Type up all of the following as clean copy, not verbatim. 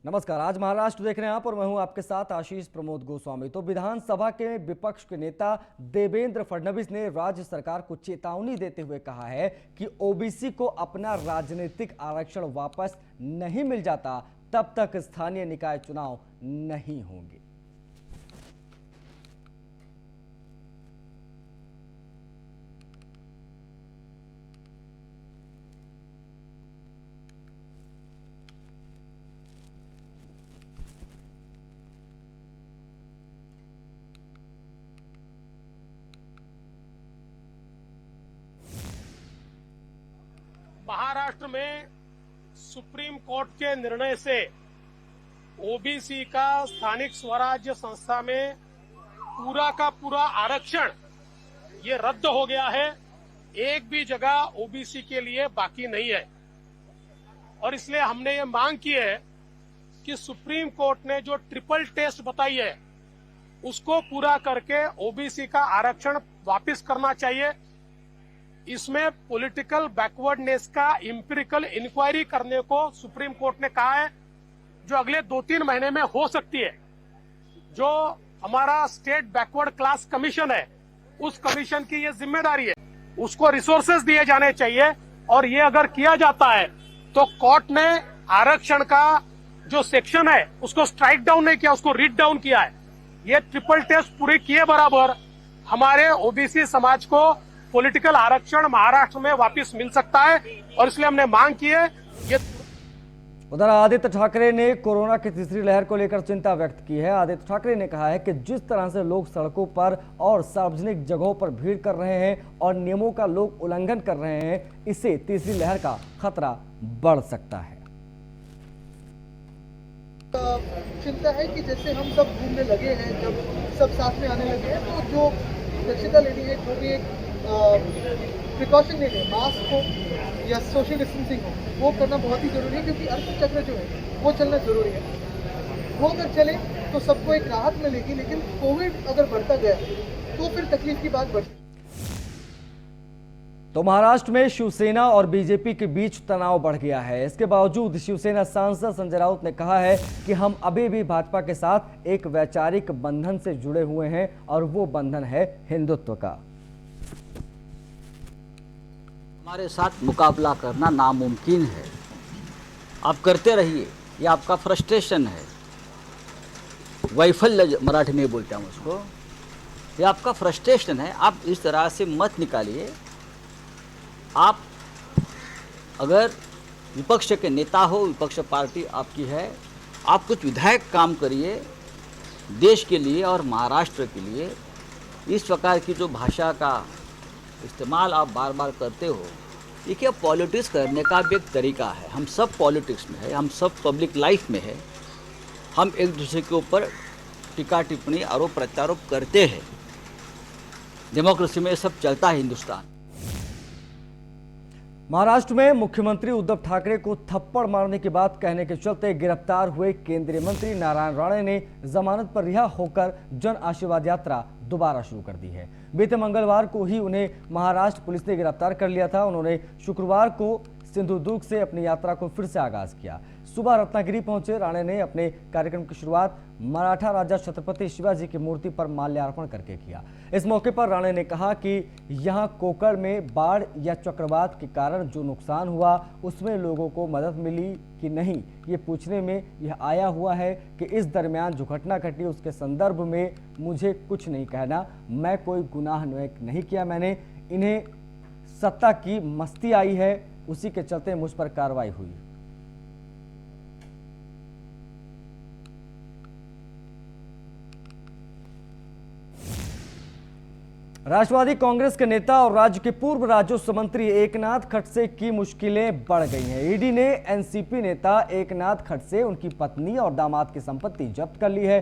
नमस्कार। आज महाराष्ट्र देख रहे हैं आप और मैं हूं आपके साथ आशीष प्रमोद गोस्वामी। तो विधानसभा के विपक्ष के नेता देवेंद्र फडणवीस ने राज्य सरकार को चेतावनी देते हुए कहा है कि ओबीसी को अपना राजनीतिक आरक्षण वापस नहीं मिल जाता तब तक स्थानीय निकाय चुनाव नहीं होंगे। महाराष्ट्र में सुप्रीम कोर्ट के निर्णय से ओबीसी का स्थानिक स्वराज्य संस्था में पूरा का पूरा आरक्षण ये रद्द हो गया है। एक भी जगह ओबीसी के लिए बाकी नहीं है और इसलिए हमने ये मांग की है कि सुप्रीम कोर्ट ने जो ट्रिपल टेस्ट बताई है उसको पूरा करके ओबीसी का आरक्षण वापस करना चाहिए। इसमें पॉलिटिकल बैकवर्डनेस का इंपेरिकल इंक्वायरी करने को सुप्रीम कोर्ट ने कहा है, जो अगले 2-3 महीने में हो सकती है। जो हमारा स्टेट बैकवर्ड क्लास कमीशन है, उस कमीशन की ये जिम्मेदारी है, उसको रिसोर्सेज दिए जाने चाहिए और ये अगर किया जाता है तो कोर्ट ने आरक्षण का जो सेक्शन है उसको स्ट्राइक डाउन नहीं किया, उसको रीड डाउन किया है। ये ट्रिपल टेस्ट पूरे किए बराबर हमारे ओबीसी समाज को पॉलिटिकल आरक्षण महाराष्ट्र में वापस मिल सकता है और इसलिए हमने मांग की है। ये उधर आदित्य ठाकरे ने कोरोना की तीसरी लहर को लेकर चिंता व्यक्त की है। आदित्य ठाकरे ने कहा है कि जिस तरह से लोग सड़कों पर और सार्वजनिक जगहों पर भीड़ कर रहे हैं और नियमों का लोग उल्लंघन कर रहे हैं, इससे तीसरी लहर का खतरा बढ़ सकता है। चिंता है कि जैसे हम सब घूमने लगे हैं, जब सब साथ में आने लगे हैं, तो जो दक्षता लेनी है, जो भी एक प्रिकॉशन लेने, मास्क हो या सोशल डिस्टेंसिंग हो, वो करना बहुत ही जरूरी है, क्योंकि अर्थचक्र जो है वो चलना जरूरी है। वो अगर चले तो सबको एक राहत मिलेगी, लेकिन कोविड अगर बढ़ता गया तो फिर तकलीफ की बात बढ़ती। तो महाराष्ट्र में शिवसेना और बीजेपी के बीच तनाव बढ़ गया है। इसके बावजूद शिवसेना सांसद संजय राउत ने कहा है कि हम अभी भी भाजपा के साथ एक वैचारिक बंधन से जुड़े हुए हैं और वो बंधन है हिंदुत्व का। हमारे साथ मुकाबला करना नामुमकिन है। आप करते रहिए, ये आपका फ्रस्ट्रेशन है, वैफल्य मराठी में बोलते हैं उसको, ये आपका फ्रस्ट्रेशन है। आप इस तरह से मत निकालिए। आप अगर विपक्ष के नेता हो, विपक्ष पार्टी आपकी है, आप कुछ विधायक काम करिए देश के लिए और महाराष्ट्र के लिए। इस प्रकार की जो भाषा का इस्तेमाल आप बार बार करते हो, ये क्या पॉलिटिक्स करने का भी एक तरीका है। हम सब पॉलिटिक्स में है, हम सब पब्लिक लाइफ में है, हम एक दूसरे के ऊपर टीका टिप्पणी आरोप प्रत्यारोप करते हैं। डेमोक्रेसी में ये सब चलता है हिंदुस्तान। महाराष्ट्र में मुख्यमंत्री उद्धव ठाकरे को थप्पड़ मारने की बात कहने के चलते गिरफ्तार हुए केंद्रीय मंत्री नारायण राणे ने जमानत पर रिहा होकर जन आशीर्वाद यात्रा दोबारा शुरू कर दी है। बीते मंगलवार को ही उन्हें महाराष्ट्र पुलिस ने गिरफ्तार कर लिया था। उन्होंने शुक्रवार को सिंधुदुर्ग से अपनी यात्रा को फिर से आगाज किया। सुबह रत्नागिरी पहुंचे राणे ने अपने कार्यक्रम की शुरुआत मराठा राजा छत्रपति शिवाजी की मूर्ति पर माल्यार्पण करके किया। इस मौके पर राणे ने कहा कि यहां कोकण में बाढ़ या चक्रवात के कारण जो नुकसान हुआ उसमें लोगों को मदद मिली कि नहीं, ये पूछने में यह आया हुआ है कि इस दरमियान जो घटना घटी उसके संदर्भ में मुझे कुछ नहीं कहना। मैं कोई गुनाह नहीं किया, मैंने इन्हें सत्ता की मस्ती आई है, उसी के चलते मुझ पर कार्रवाई हुई। राष्ट्रवादी कांग्रेस के नेता और राज्य के पूर्व राजस्व मंत्री एकनाथ खडसे की मुश्किलें बढ़ गई हैं। ईडी ने एनसीपी नेता एकनाथ खडसे, उनकी पत्नी और दामाद की संपत्ति जब्त कर ली है।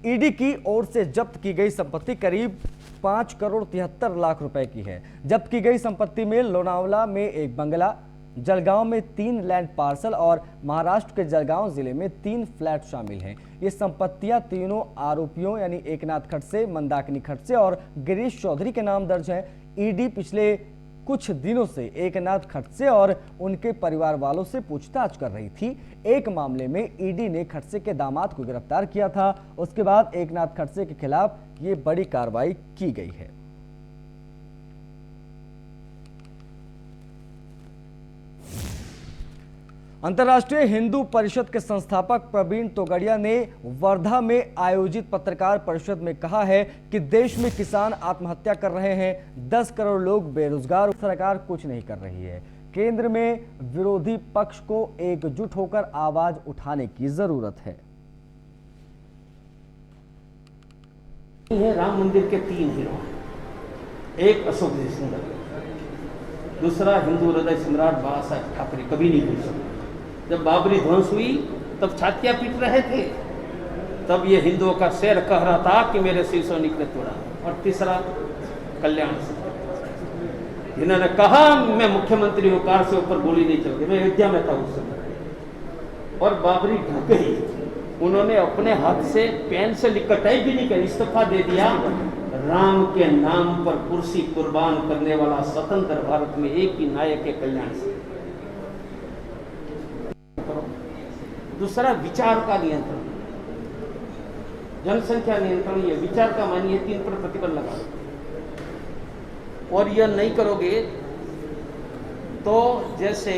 ईडी की ओर से जब्त की गई संपत्ति करीब 5 करोड़ 73 लाख रुपए की है। जब्त की गई संपत्ति में लोनावला में एक बंगला, जलगांव में 3 लैंड पार्सल और महाराष्ट्र के जलगांव जिले में 3 फ्लैट शामिल हैं। ये संपत्तियां तीनों आरोपियों यानी एकनाथ खडसे, मंदाकिनी खडसे और गिरीश चौधरी के नाम दर्ज हैं। ईडी पिछले कुछ दिनों से एकनाथ खड़से और उनके परिवार वालों से पूछताछ कर रही थी। एक मामले में ईडी ने खड़से के दामाद को गिरफ्तार किया था। उसके बाद एकनाथ खड़से के खिलाफ ये बड़ी कार्रवाई की गई है। अंतर्राष्ट्रीय हिंदू परिषद के संस्थापक प्रवीण तोगड़िया ने वर्धा में आयोजित पत्रकार परिषद में कहा है कि देश में किसान आत्महत्या कर रहे हैं, 10 करोड़ लोग बेरोजगार, सरकार कुछ नहीं कर रही है। केंद्र में विरोधी पक्ष को एकजुट होकर आवाज उठाने की जरूरत है। राम मंदिर के 3 हीरो, एक अशोक जी सुंदर, दूसरा हिंदू हृदय सम्राट बाबा साहेब ठाकरे, कभी नहीं भूल सकते। जब बाबरी ध्वंस हुई तब छातियां पीट रहे थे, तब ये हिंदुओं का शेर कह रहा था कि मेरे शीशों निकले तोड़ा। और तीसरा कल्याण सिंह, जिन्होंने कहा मैं मुख्यमंत्री हूं, कार से ऊपर गोली नहीं चलती। मैं अयोध्या में था उस समय और बाबरी ढह गई, उन्होंने अपने हाथ से पेन से लिखकर टाइप भी नहीं कर इस्तीफा दे दिया। राम के नाम पर कुर्सी कुर्बान करने वाला स्वतंत्र भारत में एक ही नायक है, कल्याण सिंह। दूसरा विचार का नियंत्रण, जनसंख्या नियंत्रण, ये विचार का मानिए 3 पर प्रतिबंध लगा, और यह नहीं करोगे तो जैसे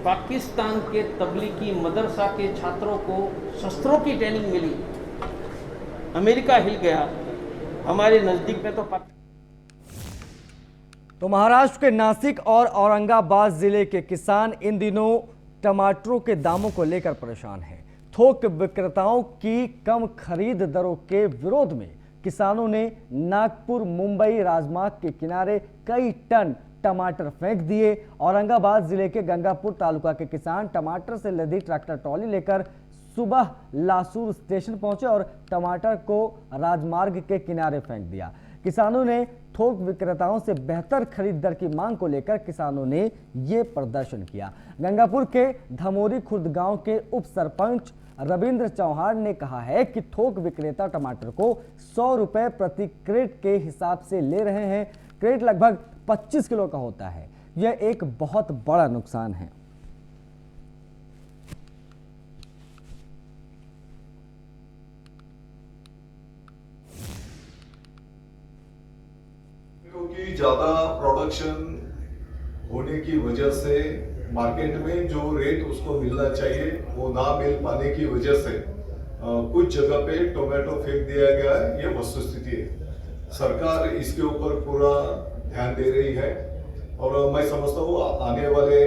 पाकिस्तान के तबलीगी मदरसा के छात्रों को शस्त्रों की ट्रेनिंग मिली, अमेरिका हिल गया, हमारे नजदीक में तो महाराष्ट्र के नासिक और औरंगाबाद जिले के किसान इन दिनों टमाटरों के दामों को लेकर परेशान हैं। थोक विक्रेताओं की कम खरीद दरों के विरोध में किसानों ने नागपुर मुंबई राजमार्ग के किनारे कई टन टमाटर फेंक दिए। औरंगाबाद जिले के गंगापुर तालुका के किसान टमाटर से लदी ट्रैक्टर ट्रॉली लेकर सुबह लासूर स्टेशन पहुंचे और टमाटर को राजमार्ग के किनारे फेंक दिया। किसानों ने थोक विक्रेताओं से बेहतर खरीद दर की मांग को लेकर किसानों ने ये प्रदर्शन किया। गंगापुर के धमोरी खुर्द गांव के उप सरपंच रविंद्र चौहान ने कहा है कि थोक विक्रेता टमाटर को 100 रुपए प्रति क्रेट के हिसाब से ले रहे हैं। क्रेट लगभग 25 किलो का होता है। यह एक बहुत बड़ा नुकसान है। क्योंकि ज्यादा प्रोडक्शन होने की वजह से मार्केट में जो रेट उसको मिलना चाहिए वो ना मिल पाने की वजह से कुछ जगह पे टोमेटो फेंक दिया गया है। ये वस्तुस्थिति है। सरकार इसके ऊपर पूरा ध्यान दे रही है और मैं समझता हूँ आने वाले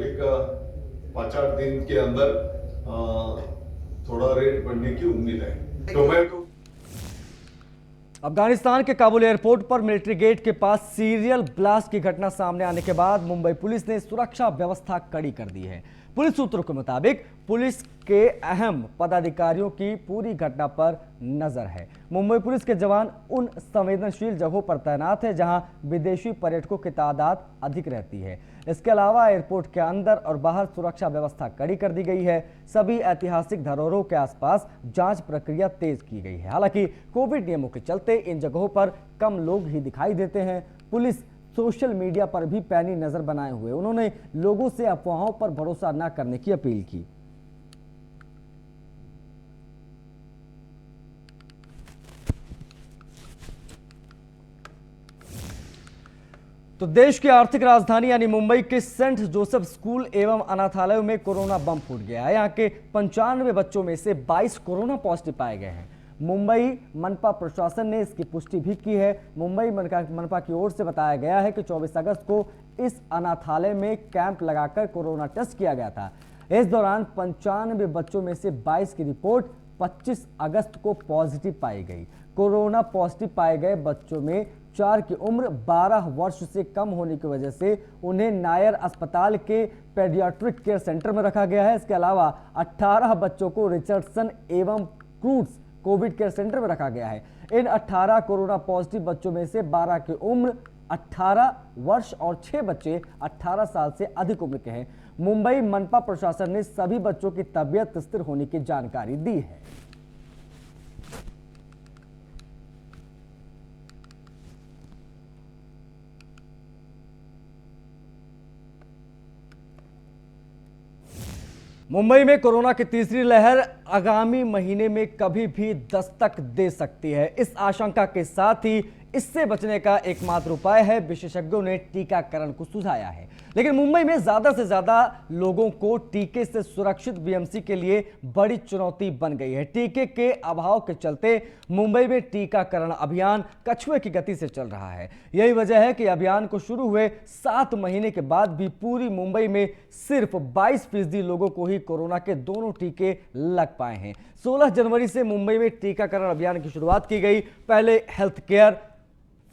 एक 5-8 दिन के अंदर थोड़ा रेट बढ़ने की उम्मीद है। टोमेटो अफगानिस्तान के काबुल एयरपोर्ट पर मिलिट्री गेट के पास सीरियल ब्लास्ट की घटना सामने आने के बाद मुंबई पुलिस ने सुरक्षा व्यवस्था कड़ी कर दी है। पुलिस सूत्रों के मुताबिक पुलिस के अहम पदाधिकारियों की पूरी घटना पर नजर है। मुंबई पुलिस के जवान उन संवेदनशील जगहों पर तैनात है जहां विदेशी पर्यटकों की तादाद अधिक रहती है। इसके अलावा एयरपोर्ट के अंदर और बाहर सुरक्षा व्यवस्था कड़ी कर दी गई है। सभी ऐतिहासिक धरोहरों के आसपास जांच प्रक्रिया तेज की गई है। हालांकि कोविड नियमों के चलते इन जगहों पर कम लोग ही दिखाई देते हैं। पुलिस सोशल मीडिया पर भी पैनी नजर बनाए हुए उन्होंने लोगों से अफवाहों पर भरोसा न करने की अपील की। तो देश की आर्थिक राजधानी यानी मुंबई के सेंट जोसेफ स्कूल एवं अनाथालयों में कोरोना बम फूट गया है। यहाँ के 95 बच्चों में से 22 कोरोना पॉजिटिव पाए गए हैं। मुंबई मनपा प्रशासन ने इसकी पुष्टि भी की है। मुंबई मनपा की ओर से बताया गया है कि 24 अगस्त को इस अनाथालय में कैंप लगाकर कोरोना टेस्ट किया गया था। इस दौरान 95 बच्चों में से 22 की रिपोर्ट 25 अगस्त को पॉजिटिव पाई गई। कोरोना पॉजिटिव पाए गए बच्चों में 4 की उम्र 12 वर्ष से कम होने की वजह से उन्हें नायर अस्पताल के पेडियाट्रिक केयर सेंटर में रखा गया है। इसके अलावा 18 बच्चों को रिचर्डसन एवं क्रूड्स कोविड केयर सेंटर में रखा गया है। इन 18 कोरोना पॉजिटिव बच्चों में से 12 की उम्र 18 वर्ष और 6 बच्चे 18 साल से अधिक उम्र के हैं। मुंबई मनपा प्रशासन ने सभी बच्चों की तबीयत स्थिर होने की जानकारी दी है। मुंबई में कोरोना की तीसरी लहर आगामी महीने में कभी भी दस्तक दे सकती है। इस आशंका के साथ ही इससे बचने का एकमात्र उपाय है विशेषज्ञों ने टीकाकरण को सुझाया है। लेकिन मुंबई में ज्यादा से ज्यादा लोगों को टीके से सुरक्षित बीएमसी के लिए बड़ी चुनौती बन गई है। टीके के अभाव के चलते मुंबई में टीकाकरण अभियान कछुए की गति से चल रहा है। यही वजह है कि अभियान को शुरू हुए 7 महीने के बाद भी पूरी मुंबई में सिर्फ 22% लोगों को ही कोरोना के दोनों टीके लग पाए हैं। 16 जनवरी से मुंबई में टीकाकरण अभियान की शुरुआत की गई। पहले हेल्थ केयर,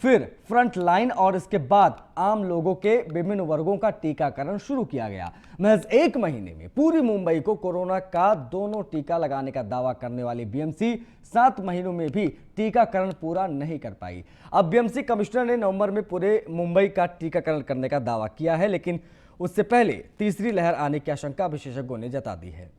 फिर फ्रंट लाइन और इसके बाद आम लोगों के विभिन्न वर्गों का टीकाकरण शुरू किया गया। महज 1 महीने में पूरी मुंबई को कोरोना का दोनों टीका लगाने का दावा करने वाली बीएमसी 7 महीनों में भी टीकाकरण पूरा नहीं कर पाई। अब बीएमसी कमिश्नर ने नवंबर में पूरे मुंबई का टीकाकरण करने का दावा किया है, लेकिन उससे पहले तीसरी लहर आने की आशंका विशेषज्ञों ने जता दी है।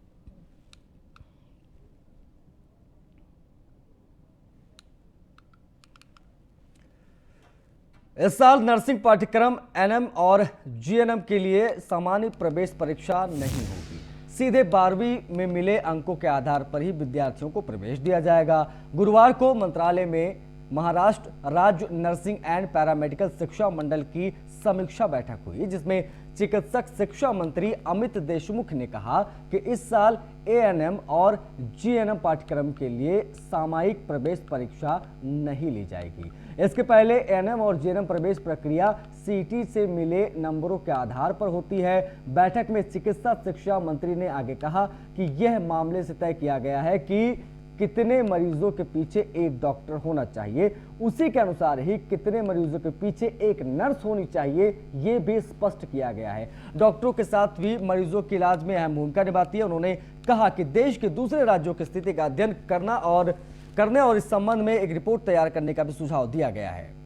इस साल नर्सिंग पाठ्यक्रम एनएम और जीएनएम के लिए सामान्य प्रवेश परीक्षा नहीं होगी। सीधे 12वीं में मिले अंकों के आधार पर ही विद्यार्थियों को प्रवेश दिया जाएगा। गुरुवार को मंत्रालय में महाराष्ट्र राज्य नर्सिंग एंड पैरामेडिकल शिक्षा मंडल की समीक्षा बैठक हुई, जिसमें चिकित्सक शिक्षा मंत्री अमित देशमुख ने कहा कि इस साल एएनएम और जीएनएम पाठ्यक्रम के लिए सामायिक प्रवेश परीक्षा नहीं ली जाएगी। इसके पहले एएनएम और जीएनएम प्रवेश प्रक्रिया सीटी से मिले नंबरों के आधार पर होती है। बैठक में चिकित्सा शिक्षा मंत्री ने आगे कहा कि यह मामले से तय किया गया है कि कितने मरीजों के पीछे एक डॉक्टर होना चाहिए, उसी के अनुसार ही कितने मरीजों के पीछे एक नर्स होनी चाहिए, ये भी स्पष्ट किया गया है। डॉक्टरों के साथ भी मरीजों के इलाज में अहम भूमिका निभाती है। उन्होंने कहा कि देश के दूसरे राज्यों की स्थिति का अध्ययन करने और इस संबंध में एक रिपोर्ट तैयार करने का भी सुझाव दिया गया है।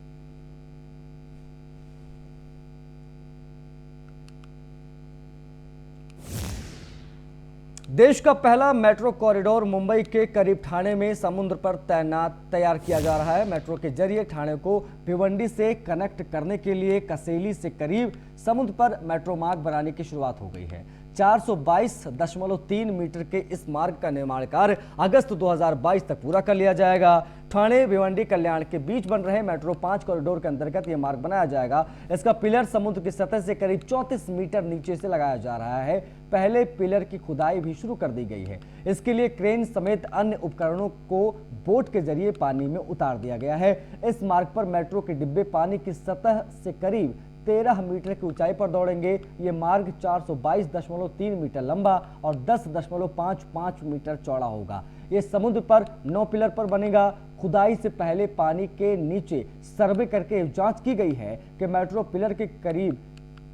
देश का पहला मेट्रो कॉरिडोर मुंबई के करीब ठाणे में समुद्र पर तैयार किया जा रहा है। मेट्रो के जरिए ठाणे को भिवंडी से कनेक्ट करने के लिए कसेली से करीब समुद्र पर मेट्रो मार्ग बनाने की शुरुआत हो गई है। 422.3 मीटर के इस मार्ग का निर्माण कार्य अगस्त 2022 तक पूरा कर लिया जाएगा। ठाणे भिवंडी कल्याण के बीच बन रहे मेट्रो 5 कॉरिडोर के अंतर्गत यह मार्ग बनाया जाएगा। इसका पिलर समुद्र की सतह से करीब 34 मीटर नीचे से लगाया जा रहा है। पहले पिलर की खुदाई भी शुरू कर दी गई है। इसके लिए क्रेन समेत अन्य उपकरणों को बोट के जरिए पानी में उतार दिया गया है। इस मार्ग पर मेट्रो के डिब्बे पानी की सतह से करीब 13 मीटर की ऊंचाई पर दौड़ेंगे। ये मार्ग 422.3 मीटर लंबा और 10.55 मीटर चौड़ा होगा। ये समुद्र पर 9 पिलर पर बनेगा। खुदाई से पहले पानी के नीचे सर्वे करके जांच की गई है कि मेट्रो पिलर के करीब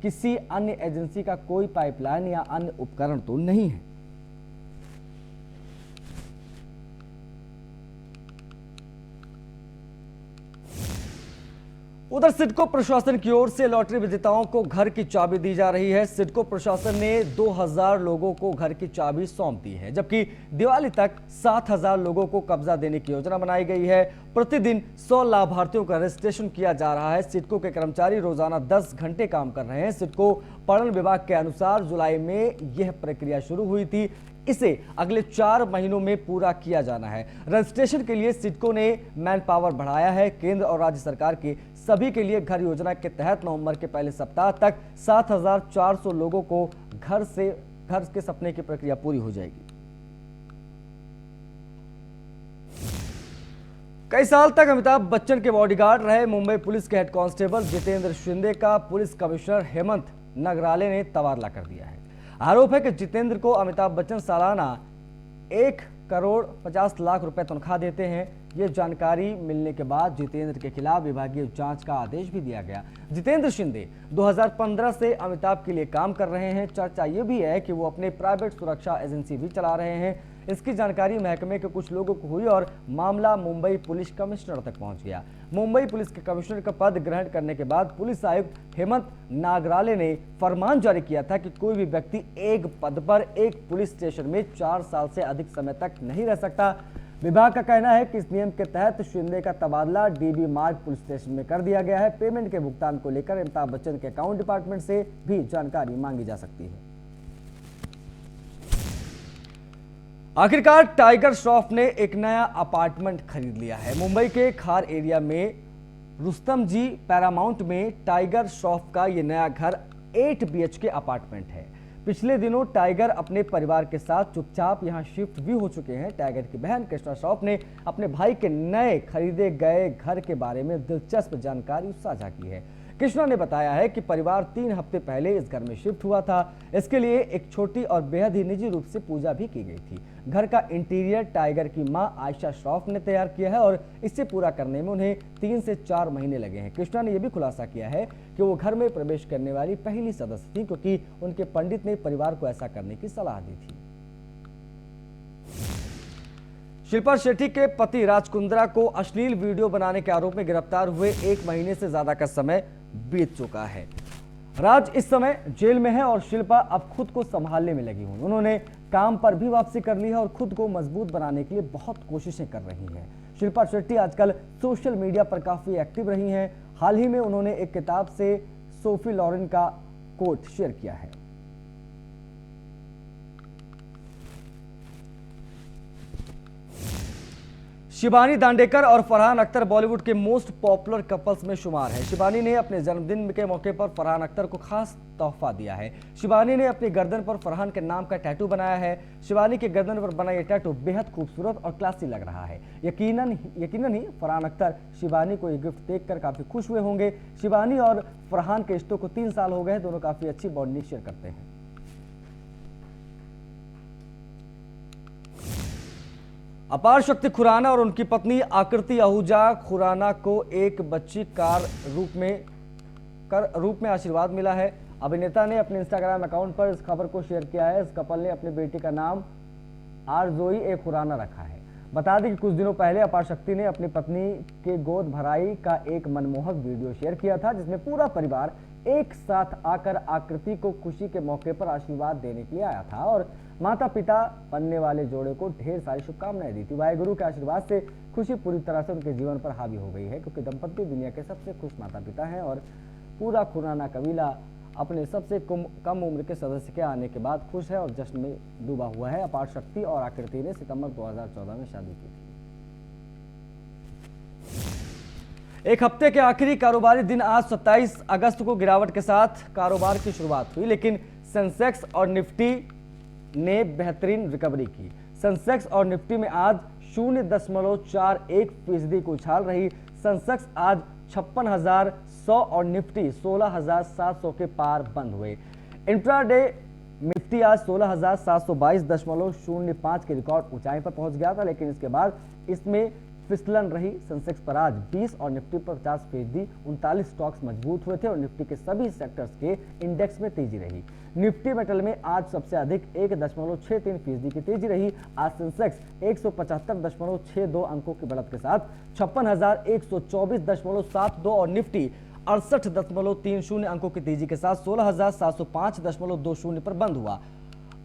किसी अन्य एजेंसी का कोई पाइपलाइन या अन्य उपकरण तो नहीं है। उधर सिडको प्रशासन की ओर से लॉटरी विजेताओं को घर की चाबी दी जा रही है। सिडको प्रशासन ने 2000 लोगों को घर की चाबी सौंप दी है, जबकि दिवाली तक 7000 लोगों को कब्जा देने की योजना बनाई गई है। प्रतिदिन 100 लाभार्थियों का रजिस्ट्रेशन किया जा रहा है। सिडको के कर्मचारी रोजाना 10 घंटे काम कर रहे हैं। सिडको पर्यटन विभाग के अनुसार जुलाई में यह प्रक्रिया शुरू हुई थी। इसे अगले 4 महीनों में पूरा किया जाना है। रजिस्ट्रेशन के लिए सिडको ने मैन पावर बढ़ाया है। केंद्र और राज्य सरकार के सभी के लिए घर योजना के तहत नवंबर के पहले सप्ताह तक 7400 लोगों को घर के सपने की प्रक्रिया पूरी हो जाएगी। कई साल तक अमिताभ बच्चन के बॉडीगार्ड रहे मुंबई पुलिस के हेड कांस्टेबल जितेंद्र शिंदे का पुलिस कमिश्नर हेमंत नगराले ने तबादला कर दिया है। आरोप है कि जितेंद्र को अमिताभ बच्चन सालाना 1,50,00,000 रुपए तनख्वाह देते हैं। ये जानकारी मिलने के बाद जितेंद्र के खिलाफ विभागीय जांच का आदेश भी दिया गया। जितेंद्र शिंदे 2015 से अमिताभ के लिए काम कर रहे हैं। चर्चा ये भी है कि वो अपने प्राइवेट सुरक्षा एजेंसी भी चला रहे हैं। इसकी जानकारी महकमे के कुछ लोगों को हुई और मामला मुंबई पुलिस कमिश्नर तक पहुंच गया। मुंबई पुलिस के कमिश्नर का पद ग्रहण करने के बाद पुलिस आयुक्त हेमंत नागराले ने फरमान जारी किया था कि कोई भी व्यक्ति एक पद पर एक पुलिस स्टेशन में 4 साल से अधिक समय तक नहीं रह सकता। विभाग का कहना है कि इस नियम के तहत शिंदे का तबादला डीबी मार्ग पुलिस स्टेशन में कर दिया गया है। पेमेंट के भुगतान को लेकर अमिताभ बच्चन के अकाउंट डिपार्टमेंट से भी जानकारी मांगी जा सकती है। आखिरकार टाइगर श्रॉफ ने एक नया अपार्टमेंट खरीद लिया है। मुंबई के खार एरिया में रुस्तम जी पैरामाउंट में टाइगर श्रॉफ का यह नया घर 8 BHK अपार्टमेंट है। पिछले दिनों टाइगर अपने परिवार के साथ चुपचाप यहां शिफ्ट भी हो चुके हैं। टाइगर की बहन कृष्णा श्रॉफ ने अपने भाई के नए खरीदे गए घर के बारे में दिलचस्प जानकारी साझा की है। कृष्णा ने बताया है कि परिवार 3 हफ्ते पहले इस घर में शिफ्ट हुआ था। इसके लिए एक छोटी और बेहद ही निजी रूप से पूजा भी की गई थी। घर का इंटीरियर टाइगर की मां आयशा श्रॉफ ने तैयार किया है और इसे पूरा करने में उन्हें 3 से 4 महीने लगे हैं। कृष्णा ने यह भी खुलासा किया है कि वो घर में प्रवेश करने वाली पहली सदस्य थी, क्योंकि उनके पंडित ने परिवार को ऐसा करने की सलाह दी थी। शिल्पा शेट्टी के पति राज कुंद्रा को अश्लील वीडियो बनाने के आरोप में गिरफ्तार हुए 1 महीने से ज्यादा का समय बीत चुका है। राज इस समय जेल में है और शिल्पा अब खुद को संभालने में लगी हुई। उन्होंने काम पर भी वापसी कर ली है और खुद को मजबूत बनाने के लिए बहुत कोशिशें कर रही हैं। शिल्पा शेट्टी आजकल सोशल मीडिया पर काफी एक्टिव रही हैं। हाल ही में उन्होंने एक किताब से सोफी लॉरेन का कोट शेयर किया है। शिबानी दांडेकर और फरहान अख्तर बॉलीवुड के मोस्ट पॉपुलर कपल्स में शुमार है। शिबानी ने अपने जन्मदिन के मौके पर फरहान अख्तर को खास तोहफा दिया है। शिबानी ने अपनी गर्दन पर फरहान के नाम का टैटू बनाया है। शिबानी के गर्दन पर बना यह टैटू बेहद खूबसूरत और क्लासी लग रहा है। यकीनन ही फरहान अख्तर शिबानी को यह गिफ्ट देखकर काफी खुश हुए होंगे। शिबानी और फरहान के रिश्तों को 3 साल हो गए हैं। दोनों काफी अच्छी बॉन्डिंग शेयर करते हैं। अपार शक्ति खुराना और उनकी पत्नी आकृति आहूजा खुराना को एक बच्ची कार रूप में आशीर्वाद मिला है। अभिनेता ने अपने इंस्टाग्राम अकाउंट पर इस खबर को शेयर किया है। इस कपल ने अपनी बेटी का नाम आरजोई ए खुराना रखा है। बता दें कि कुछ दिनों पहले अपार शक्ति ने अपनी पत्नी के गोद भराई का एक मनमोहक वीडियो शेयर किया था, जिसमें पूरा परिवार एक साथ आकर आकृति को खुशी के मौके पर आशीर्वाद देने के लिए आया था और माता पिता बनने वाले जोड़े को ढेर सारी शुभकामनाएं दी थी। वाहेगुरु के आशीर्वाद से खुशी पूरी तरह से उनके जीवन पर हावी हो गई है, क्योंकि दंपति दुनिया के सबसे खुश माता पिता हैं और पूरा खुराना कबीला अपने सबसे कम उम्र के सदस्य के आने के बाद खुश है और जश्न में डूबा हुआ है। अपार शक्ति और आकृति ने सितंबर 2014 में शादी की थी। एक हफ्ते के आखिरी कारोबारी दिन आज 27 अगस्त को गिरावट के साथ कारोबार की शुरुआत हुई, लेकिन सेंसेक्स और निफ्टी ने बेहतरीन रिकवरी की। सेंसेक्स और निफ्टी में आज 0.41% की उछाल रही। सेंसेक्स आज 56,100 और निफ्टी 16,700 के पार बंद हुए। इंट्राडे निफ्टी आज 16,722.05 के रिकॉर्ड ऊंचाई पर पहुंच गया था, लेकिन इसके बाद इसमें फिसलन रही। सेंसेक्स पर आज 20 और निफ्टी पर 50%। 39 स्टॉक्स मजबूत हुए थे और निफ्टी के सभी सेक्टर्स के इंडेक्स में तेजी रही। निफ्टी मेटल में आज सबसे अधिक 1.63% की तेजी रही। आज सेंसेक्स 175.62 अंकों की बढ़त के साथ 56,124.72 और निफ्टी 68.30 अंकों की तेजी के साथ 16,705.20 पर बंद हुआ।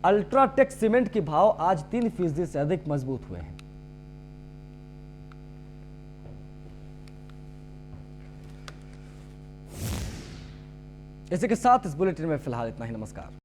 अल्ट्राटेक सीमेंट के भाव आज 3% से अधिक मजबूत हुए हैं। इसी के साथ इस बुलेटिन में फिलहाल इतना ही। नमस्कार।